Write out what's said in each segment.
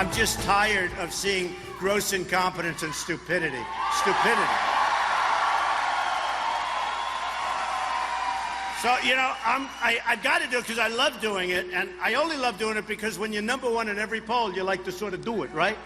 I'm just tired of seeing gross incompetence and stupidity. So, you know, I've got to do it because I love doing it, and I only love doing it because when you're number one in every poll, you like to sort of do it, right?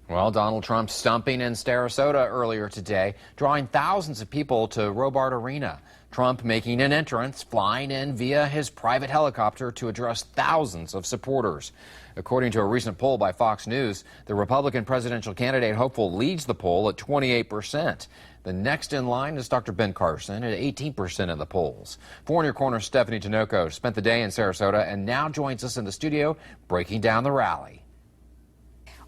Well, Donald Trump stumping in Sarasota earlier today, drawing thousands of people to Robart Arena. Trump making an entrance, flying in via his private helicopter to address thousands of supporters. According to a recent poll by Fox News, the Republican presidential candidate hopeful leads the poll at 28%. The next in line is Dr. Ben Carson at 18% of the polls. For In Your Corner, Stephanie Tinoco spent the day in Sarasota and now joins us in the studio breaking down the rally.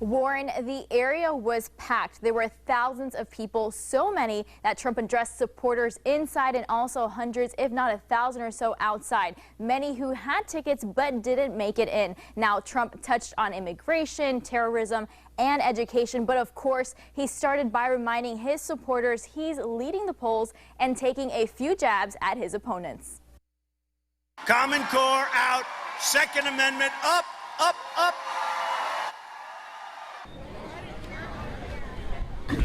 Warren, the area was packed. There were thousands of people, so many that Trump addressed supporters inside and also hundreds, if not 1,000 or so outside. Many who had tickets but didn't make it in. Now, Trump touched on immigration, terrorism, and education, but of course, he started by reminding his supporters he's leading the polls and taking a few jabs at his opponents. Common Core out, Second Amendment up, up, up.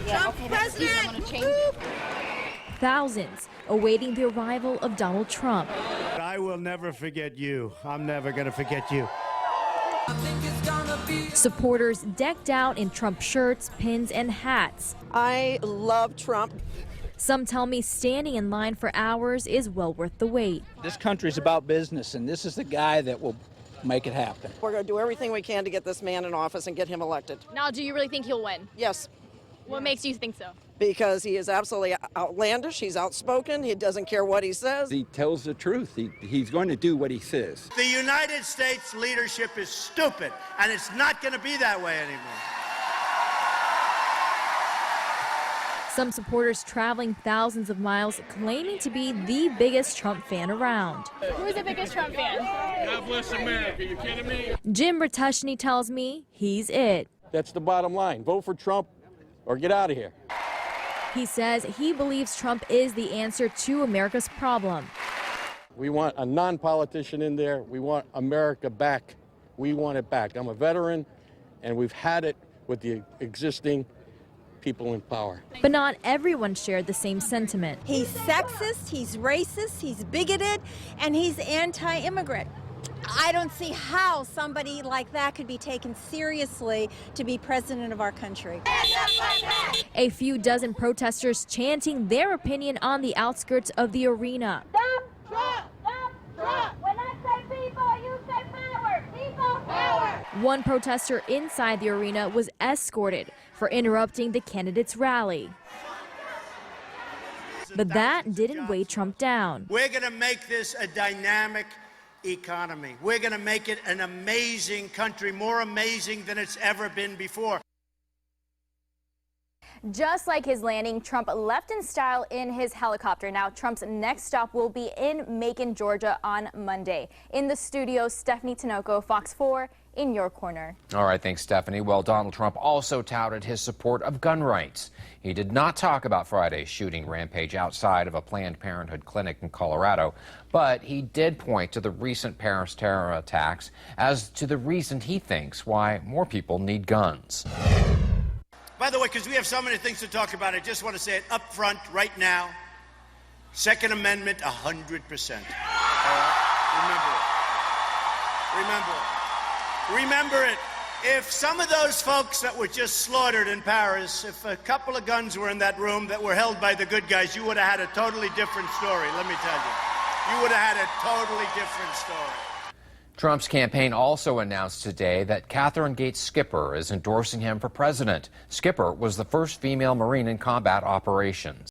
Trump president! Thousands awaiting the arrival of Donald Trump. I will never forget you. I'm never going to forget you. Supporters decked out in Trump shirts, pins, and hats. I love Trump. Some tell me standing in line for hours is well worth the wait. This country's about business, and this is the guy that will make it happen. We're going to do everything we can to get this man in office and get him elected. Now, do you really think he'll win? Yes. What makes you think so? Because he is absolutely outlandish. He's outspoken. He doesn't care what he says. He tells the truth. He's going to do what he says. The United States leadership is stupid, and it's not going to be that way anymore. Some supporters traveling thousands of miles claiming to be the biggest Trump fan around. Who's the biggest Trump fan? God bless America. You kidding me? Jim Ratushny tells me he's it. That's the bottom line. Vote for Trump or get out of here. He says he believes Trump is the answer to America's problem. We want a non-politician in there. We want America back. We want it back. I'm a veteran, and we've had it with the existing people in power. But not everyone shared the same sentiment. He's sexist, he's racist, he's bigoted, and he's anti-immigrant. I don't see how somebody like that could be taken seriously to be president of our country. A few dozen protesters chanting their opinion on the outskirts of the arena. Stop Trump! Stop Trump! When I say people, you say power! People power! One protester inside the arena was escorted for interrupting the candidate's rally. But that didn't weigh Trump down. We're going to make this a dynamic economy. We're going to make it an amazing country, more amazing than it's ever been before. Just like his landing, Trump left in style in his helicopter. Now, Trump's next stop will be in Macon, Georgia on Monday. In the studio, Stephanie Tinoco, Fox 4, In Your Corner. All right, thanks, Stephanie. Well, Donald Trump also touted his support of gun rights. He did not talk about Friday's shooting rampage outside of a Planned Parenthood clinic in Colorado, but he did point to the recent Paris terror attacks as to the reason he thinks why more people need guns. By the way, because we have so many things to talk about, I just want to say it up front right now. Second Amendment, 100%. Remember it. If some of those folks that were just slaughtered in Paris, if a couple of guns were in that room that were held by the good guys, you would have had a totally different story, let me tell you. You would have had a totally different story. Trump's campaign also announced today that Catherine Gates Skipper is endorsing him for president. Skipper was the first female Marine in combat operations.